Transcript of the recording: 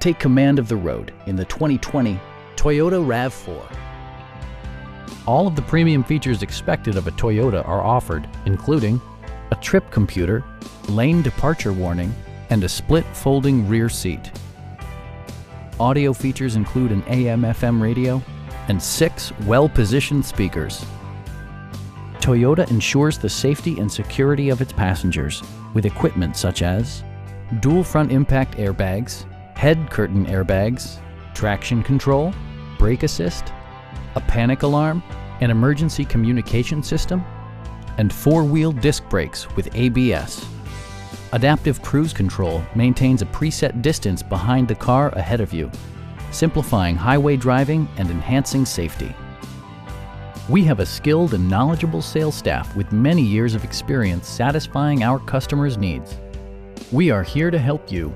Take command of the road in the 2020 Toyota RAV4. All of the premium features expected of a Toyota are offered, including a trip computer, lane departure warning, and a split folding rear seat. Audio features include an AM/FM radio and 6 well-positioned speakers. Toyota ensures the safety and security of its passengers with equipment such as dual front impact airbags, head curtain airbags, traction control, brake assist, a panic alarm, an emergency communication system, and 4-wheel disc brakes with ABS. Adaptive Cruise Control maintains a preset distance behind the car ahead of you, simplifying highway driving and enhancing safety. We have a skilled and knowledgeable sales staff with many years of experience satisfying our customers' needs. We are here to help you